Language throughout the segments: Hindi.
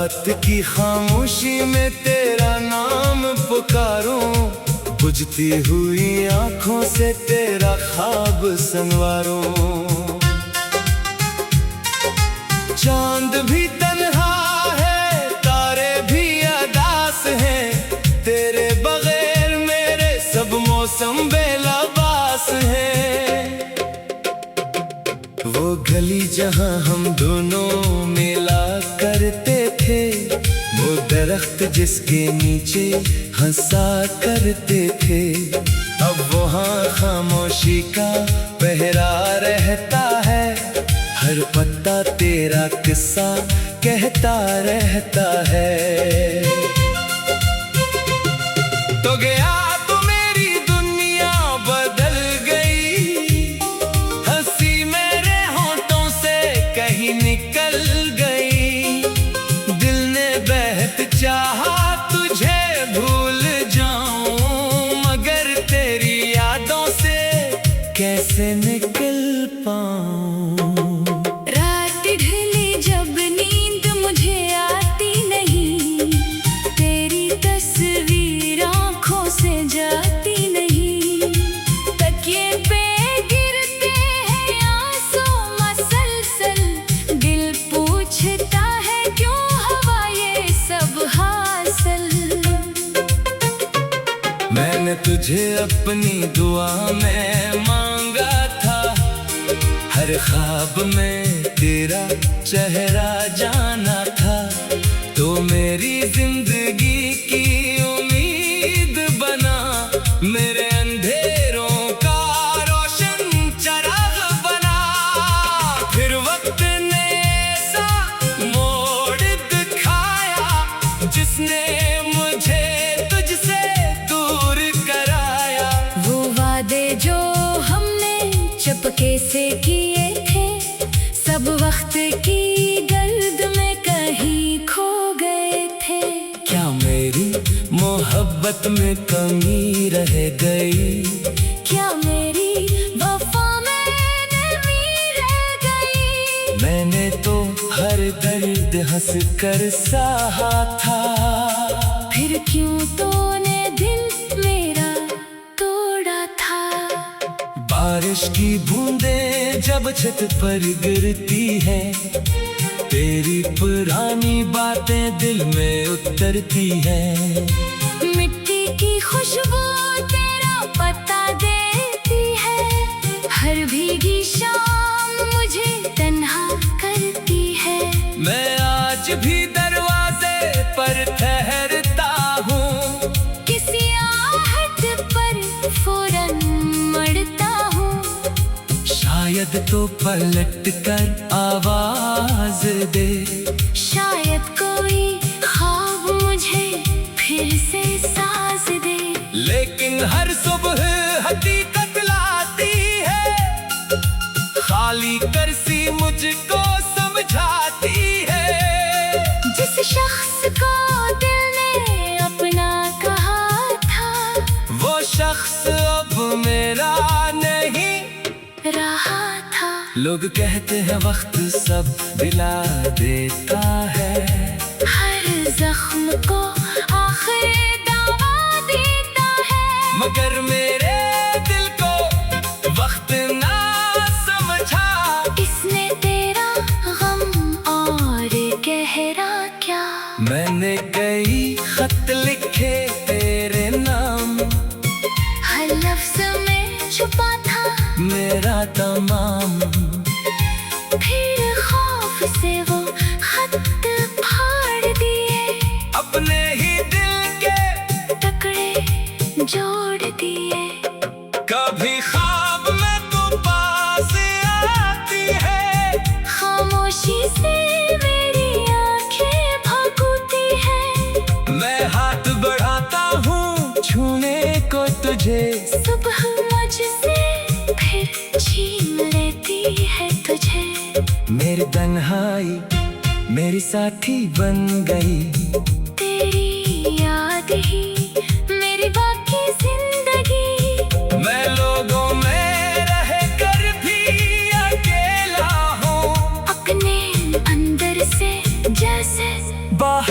रात की खामोशी में तेरा नाम पुकारूं, बुझती हुई आंखों से तेरा ख्वाब संवारूं। चांद भी तन्हा है, तारे भी अदास हैं, तेरे बगैर मेरे सब मौसम बेलबास हैं। वो गली जहां हम दोनों मिला करते थे, वो दरख्त जिसके नीचे हंसा करते थे, अब वहाँ खामोशी का पहरा रहता है। हर पत्ता तेरा किस्सा कहता रहता है। तो गया तो मेरी दुनिया बदल गई, हंसी मेरे होंठों से कहीं निकल गई। दिल ने बेहद चाहा तुझे भूल जाऊं, मगर तेरी यादों से कैसे निकल पाऊं। रात ढली जब नींद मुझे आती नहीं, तेरी तस्वीर आंखों से जाती नहीं। तकिए पे गिरते हैं आंसू मसलसल, दिल पूछता है क्यों हुआ ये सब हासिल। मैंने तुझे अपनी दुआ में मांगा था, हर ख्वाब में तेरा चेहरा जाना था। तो मेरी जिंदगी की उम्मीद बना, मेरे अंधेरों का रोशन चराग बना। फिर वक्त ने ऐसा मोड़ दिखाया, जिसने मुझे तुझसे दूर कराया। वो वादे जो हमने चुपके से किए थे, सब वक्त की गर्द में कहीं खो गए थे। क्या मेरी मोहब्बत में कमी रह गई? क्या मेरी वफा में नमी रह गई? मैंने तो हर दर्द हंस कर सहा था, फिर क्यों तूने दिल मेरा तोड़ा था? बारिश की बूंदें जब छत पर गिरती है, तेरी पुरानी बातें दिल में उतरती है। मिट्टी की खुशबू तेरा पता देती है, हर भीगी शाम मुझे तन्हा करती है। मैं आज भी दरवाजे पर ठहरता हूँ, किसी आहट पर फौरन मरता हूँ। शायद तो पलट कर आवाज दे, शायद कोई ख्वाब मुझे फिर से साज दे। लेकिन हर सुबह हकीकत लाती है, खाली करसी मुझको समझाती है। जिस शख्स को दिल ने अपना कहा था, वो शख्स अब मेरा नहीं रहा था। लोग कहते हैं वक्त सब दिला देता है, हर जख्म को आखिर दवा देता है। मगर मेरे दिल को वक्त ना समझा। इसने तेरा गम और गहरा क्या? मैंने कई खत लिखे तेरे नाम, हर लफ्ज में छुपा था मेरा तमाम। फिर खौफ से वो खत फाड़ दिए, अपने ही दिल के टुकड़े जोड़ दिए। कभी ख्वाब में तू पास आती है, खामोशी से मेरी आंखें भगूती है। मैं हाथ बढ़ाता हूँ छूने को तुझे, सुबह मुझसे फिर छीन लेती है तुझे। मेरी तन्हाई मेरी साथी बन गई, तेरी याद ही मेरी बाकी जिंदगी। मैं लोगों में रह कर भी अकेला हूँ, अपने अंदर से जैसे बाहर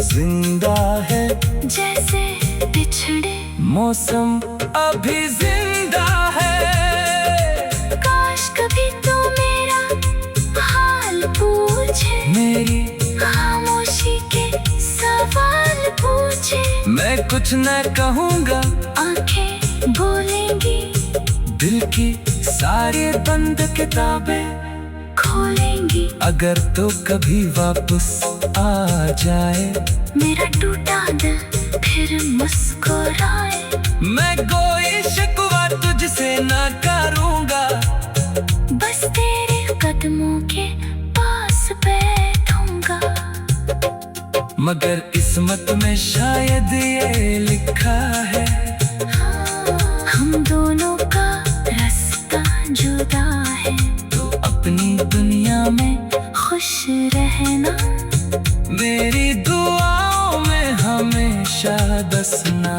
जिंदा है, जैसे बिछड़े मौसम अभी जिंदा है। काश कभी तो मेरा हाल पूछे, मेरी खामोशी के सवाल पूछे। मैं कुछ न कहूँगा, आंखें बोलेंगी, दिल की सारी बंद किताबें खोलेंगी। अगर तो कभी वापस आ जाए मेरा टूटा दिल फिर मुस्कुराए। मैं कोई शिकवा तुझसे ना करूँगा, बस तेरे कदमों के पास बैठूंगा। मगर किस्मत में शायद ये लिखा है, हम दोनों का रास्ता जुदा है। तो अपनी दुनिया में खुश रहना, मेरी दुआओं में हमेशा बसना।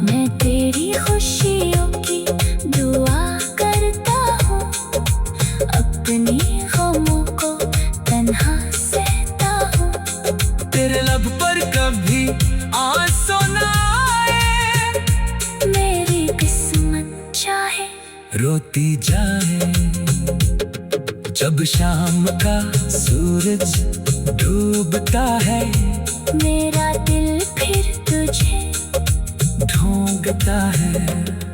मैं तेरी खुशियों की दुआ करता हूँ, अपनी गमों को तन्हा सहता हूँ। तेरे लब पर कभी आंसू ना आए, मेरी किस्मत चाहे रोती जाए। जब शाम का सूरज डूबता है, मेरा दिल फिर तुझे ढूंढता है।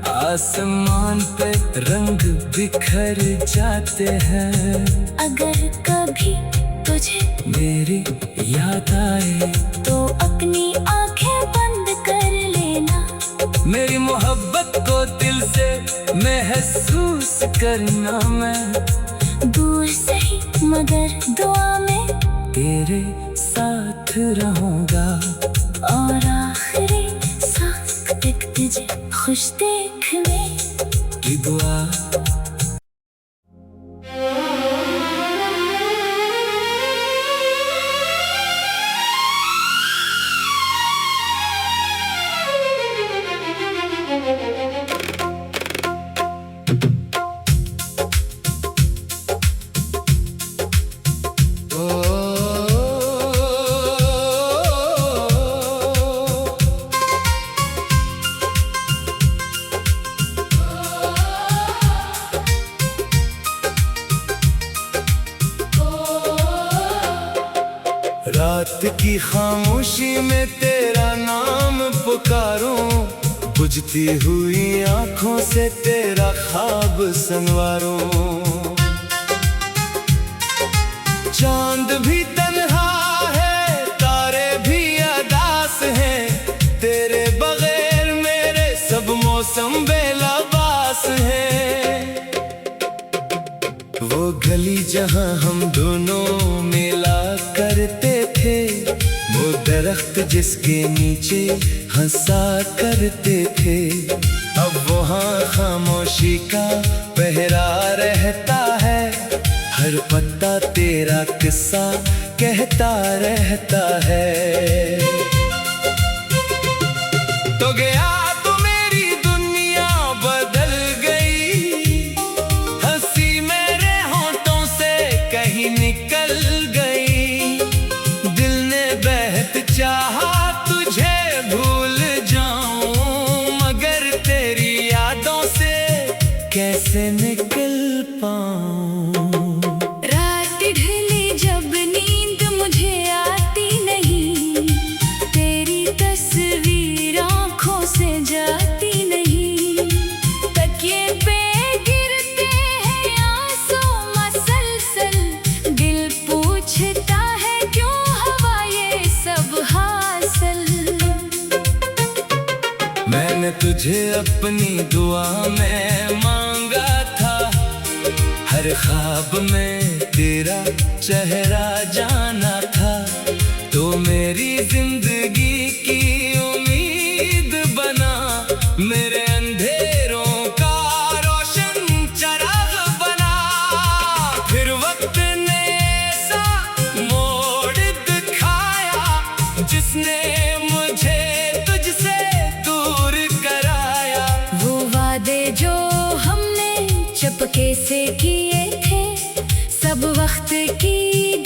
आसमान पे रंग बिखर जाते हैं, अगर कभी तुझे मेरी याद आए तो अपनी आंखें बंद कर लेना। मेरी मोहब्बत को दिल से महसूस करना। मैं दूर सही मगर दुआ में तेरे साथ रहूंगा, और आखिरी सांस तक तुझे खुश देखने की दुआ। रात की खामोशी में तेरा नाम पुकारूं, बुझती हुई आंखों से तेरा ख्वाब संवारूं। चांद भी तन्हा है, तारे भी अदास हैं, तेरे बगैर मेरे सब मौसम बेलबास हैं। वो गली जहां हम दोनों मिला करते थे, वो दरख्त जिसके नीचे हंसा करते थे, अब वहाँ खामोशी का पहरा रहता है। हर पत्ता तेरा किस्सा कहता रहता है। तो गया तो मेरी दुनिया बदल गई, हंसी मेरे होठों से कहीं निकल गई। दिल ने बेहद चाहा तुझे भूल जाऊं, मगर तेरी यादों से कैसे निकल पाऊं। रात ढली जब नींद मुझे आती नहीं, तेरी तस्वीर आँखों से जाती नहीं। तकिए पे गिरते हैं आंसू मसलसल, दिल पूछता है क्यों हवा ये सब हासिल। मैंने तुझे अपनी दुआ में मांगा था, हर ख्वाब में तेरा चेहरा जाना था। तो मेरी जिंदगी की उम्मीद बना, मेरे अंधेरों का रोशन चराग बना। फिर वक्त ने ऐसा मोड़ दिखाया, जिसने मुझे तुझसे दूर कराया। वो वादे जो हमने चुपके से किए थे, सब वक्त की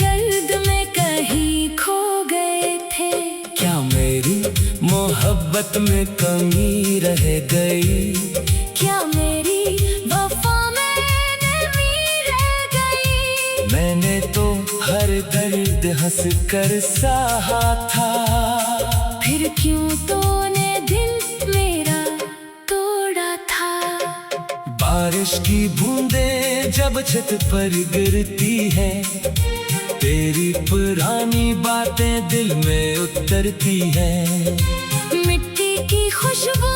गर्द में कहीं खो गए थे। क्या मोहब्बत में कमी रह गई, क्या मेरी वफा में नमी रह गई। मैंने तो हर दर्द हंस कर सहा था, फिर क्यों तूने दिल मेरा तोड़ा था। बारिश की बूंदें जब छत पर गिरती है, तेरी पुरानी बातें दिल में उतरती है। मिट्टी की खुशबू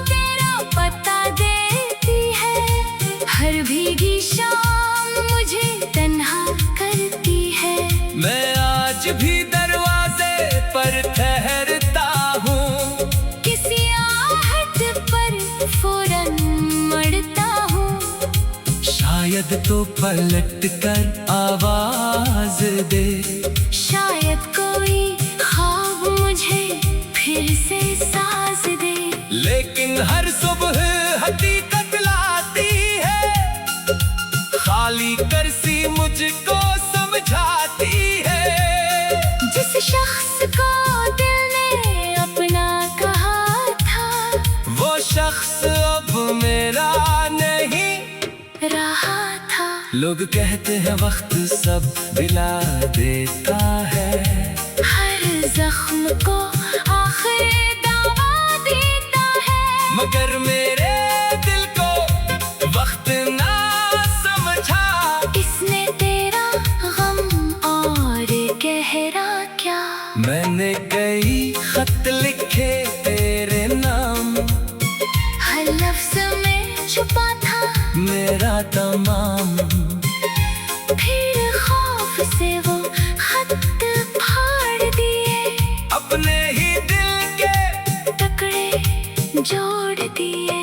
तेरा पता देती है, हर भीगी शाम मुझे तन्हा करती है। मैं आज भी दरवाजे पर ठहरता हूँ, किसी आहट पर फौरन मरता हूँ। शायद तो पलट कर आवाज दे, शायद कोई ख्वाब मुझे फिर से सांस दे। लेकिन हर सुबह हकीकत लाती है, खाली करसी मुझको समझाती है। जिस शख्स को दिल ने अपना कहा था, वो शख्स अब मेरा नहीं रहा था। लोग कहते हैं वक्त सब दिला देता है, हर जख्म को आखिर दवा देता है। मगर मेरे दिल को वक्त ना समझा। इसने तेरा गम और गहरा क्या। मैंने कई खत लिखे तेरे नाम, हर लफ्ज में छुपा था मेरा तमाम। फिर खौफ से वो खत फाड़ दिए, अपने ही दिल के टुकड़े जोड़ दिए।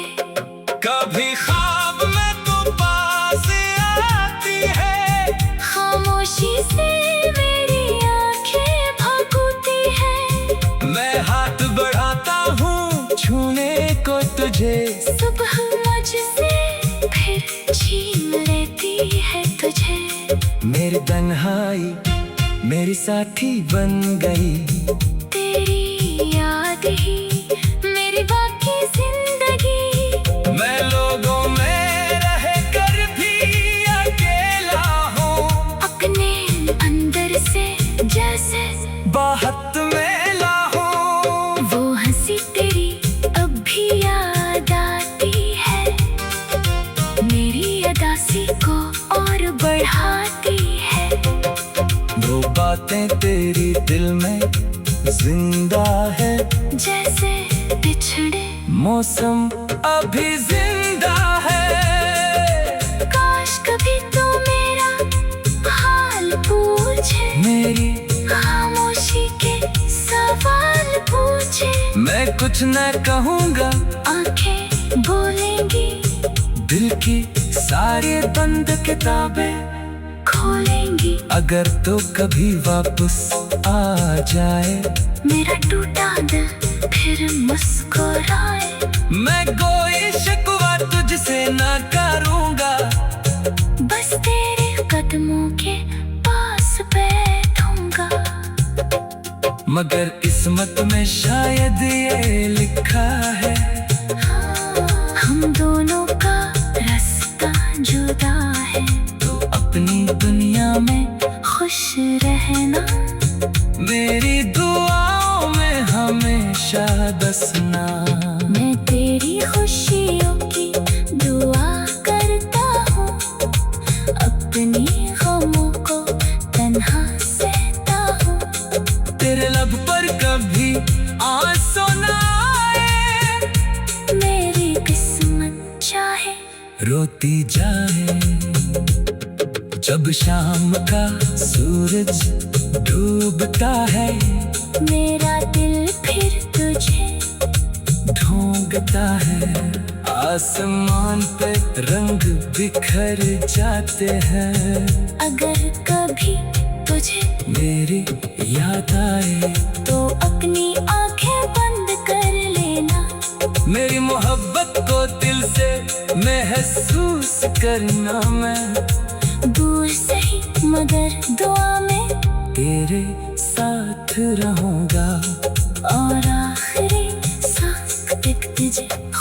कभी ख्वाब में तू पास आती है, खामोशी से मेरी आंखें भगोती है। मैं हाथ बढ़ाता हूँ छूने को तुझे, सुबह मुझसे फिर छीन लेती है तुझे। मेरी तन्हाई मेरी साथी बन गई, तेरी याद ही मेरी बाकी जिंदगी। मैं लोगों में रह कर भी अकेला हूँ, अपने अंदर से जैसे बाहर मेला हूँ। वो हंसी तेरी अब भी याद आती है, मेरी अदासी को और बढ़ाती है। वो बातें तेरी दिल में जिंदा है, जैसे बिछड़े मौसम अभी जिंदा है। काश कभी तू मेरा हाल पूछे, मेरी खामोशी के सवाल पूछे। मैं कुछ न कहूँगा, आंखें बोलेंगी, दिल की सारी बंद किताबें खोलेंगी। अगर तो कभी वापस आ जाए, मेरा टूटा दिल फिर मुस्कुराए। मैं कोई शिकवा तुझसे ना करूँगा, बस तेरे कदमों के पास बैठूंगा। मगर किस्मत में शायद ये लिखा है, हम दोनों का रास्ता जुदा है। तो अपनी दुनिया में खुश रहना, मेरी दुआओं में हमेशा बसना। मैं तेरी खुशियों की दुआ करता हूँ, अपनी गमों को तन्हा सहता हूँ। तेरे लब पर कभी आंसू ना आए, मेरी किस्मत चाहे रोती जाए। जब शाम का सूरज डूबता है, मेरा दिल फिर तुझे ढूंढता है। आसमान पे रंग बिखर जाते हैं, अगर कभी तुझे मेरी याद आए तो अपनी आंखें बंद कर लेना। मेरी मोहब्बत को दिल से महसूस करना। मैं दूर सही मगर दुआ में तेरे साथ रहूंगा। और आखिरी सांस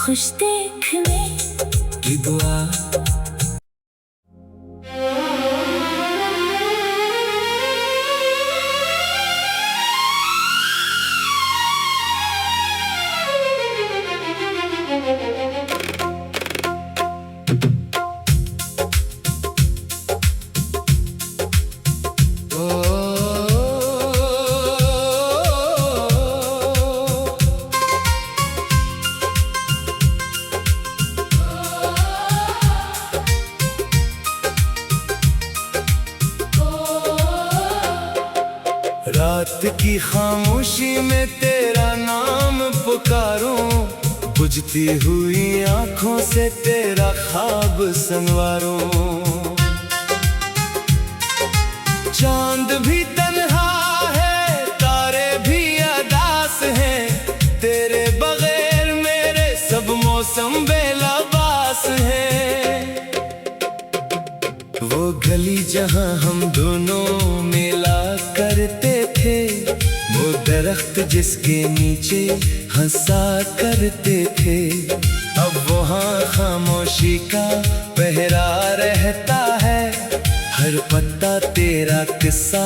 खुश देखने की दुआ। रात की खामोशी में तेरा नाम पुकारूं, बुझती हुई आंखों से तेरा ख्वाब संवारूं। चांद भी तन्हा है, तारे भी अदास हैं, तेरे बगैर मेरे सब मौसम बेलबास हैं। वो गली जहां हम दोनों मिला करते थे, वो दरख्त जिसके नीचे हंसा करते थे, अब वहाँ खामोशी का पहरा रहता है। हर पत्ता तेरा किस्सा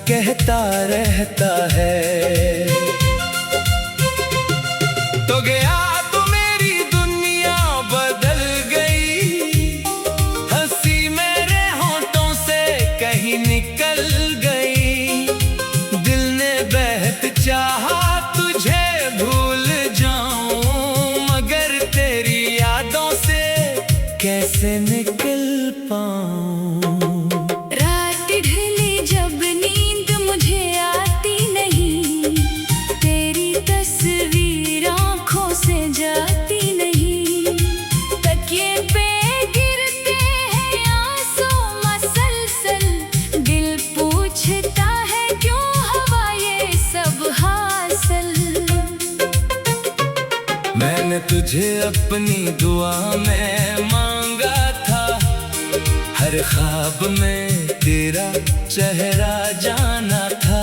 कहता रहता है। तो गया तो मेरी दुनिया बदल गई, हंसी मेरे होंठों से कहीं निकल गई। दिल ने बेहद चाहा तुझे भूल जाऊं, मगर तेरी यादों से कैसे निकल पाऊं। रात ढली जब नींद मुझे आती नहीं, तेरी तस्वीर आंखों से जाती नहीं। तकिए पे गिरते हैं आंसू मसलसल, दिल पूछता है क्यों हुआ ये सब हासिल। मैंने तुझे अपनी दुआ में मांगा था, हर ख्वाब में तेरा चेहरा जाना था।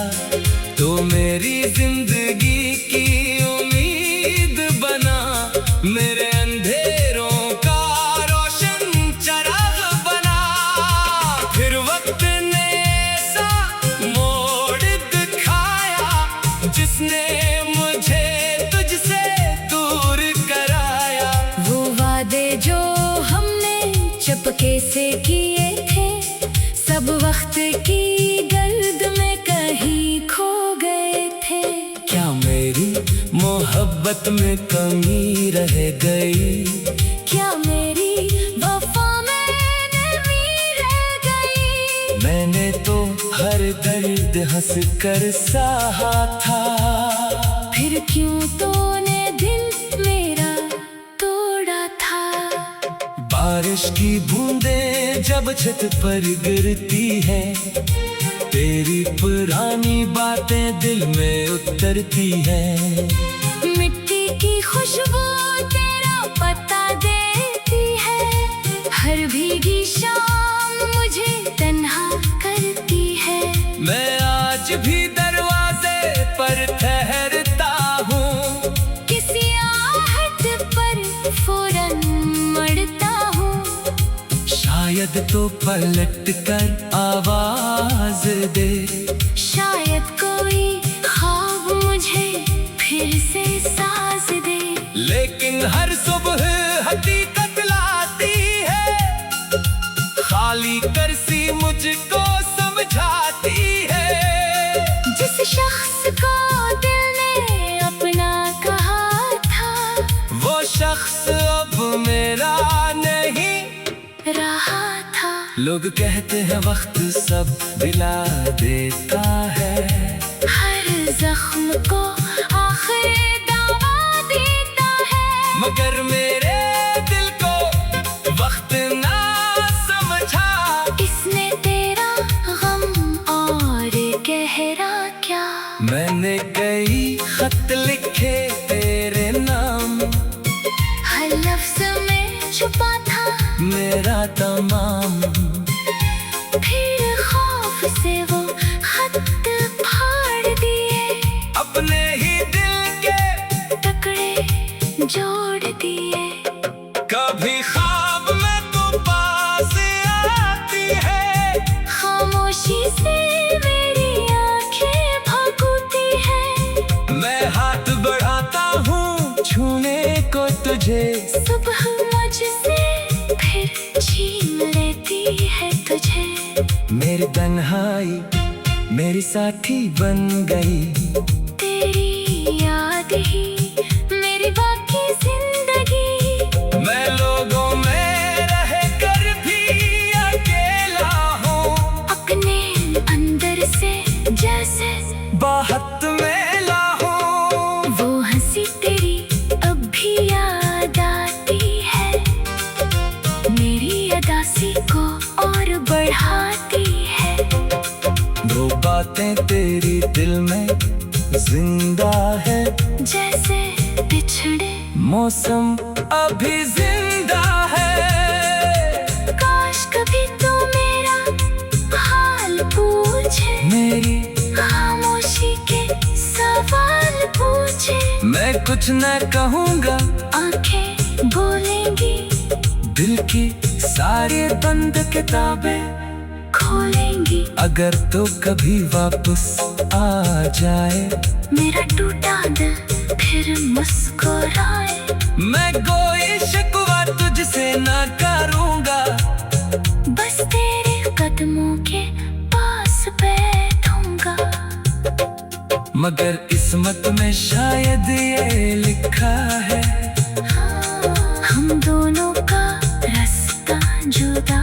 तो मेरी जिंदगी की उम्मीद बना, मेरे अंधेरों का रोशन चराग बना। फिर वक्त ने ऐसा मोड़ दिखाया, जिसने मुझे तुझसे दूर कराया। वो वादे जो हमने चुपके से किए थे, सब वक्त की गर्द में कहीं खो गए थे। क्या मेरी मोहब्बत में कमी रह गई? क्या मेरी वफा में नमी रह गई? मैंने तो हर दर्द हंस कर सहा था, फिर क्यों तूने दिल मेरा तोड़ा था? बारिश की बूंदें जब छत पर गिरती है, तेरी पुरानी बातें दिल में उतरती है। मिट्टी की खुशबू तेरा पता देती है, हर भीगी शाम मुझे तन्हा करती है। मैं आज भी दरवाजे पर ठहरता हूँ, किसी आहट पर फौरन मरता हूँ। शायद तो पलट कर आवाज दे, शायद कोई ख्वाब मुझे फिर से साज दे। लेकिन हर सुबह हकीकत लाती है, खाली करसी मुझको समझाती है। जिस शख्स को दिल ने अपना कहा था, वो शख्स अब मेरा नहीं रहा था। लोग कहते हैं वक्त सब दिला देता है, हर जख्म को आखिर दवा देता है। मगर मेरे दिल को वक्त ना समझा। इसने तेरा गम और गहरा क्या? मैंने कई खत लिखे तेरे नाम, हर लफ्ज में छुपा था मेरा तमाम। फिर खौफ से वो खत फाड़ दिए, अपने ही दिल के टुकड़े जोड़ दिए। है तुझे। मेरी तन्हाई मेरी साथी बन गई, तेरी याद ही मेरी बाकी जिंदगी। मैं लोगों में रह कर भी अकेला हूँ, अपने अंदर से जैसे बाहत में लाहूं। वो हंसी तेरी अब भी याद आती है, मेरी अदासी को और बढ़ाती है। वो बातें तेरी दिल में जिंदा है, जैसे बिछड़े मौसम अभी जिंदा है। काश कभी तू मेरा हाल पूछे, मेरी खामोशी के सवाल पूछे। मैं कुछ न कहूँगा, आंखें बोलेंगी, दिल की सारी बंद किताबें खोलेंगी। अगर तो कभी वापस आ जाए, मेरा टूटा दिल फिर मुस्कुराए। मैं कोई शिकवा तुझसे न करूँगा, बस तेरे कदमों के पास बैठूंगा। मगर किस्मत में शायद ये लिखा है, हम दोनों का रास्ता जुदा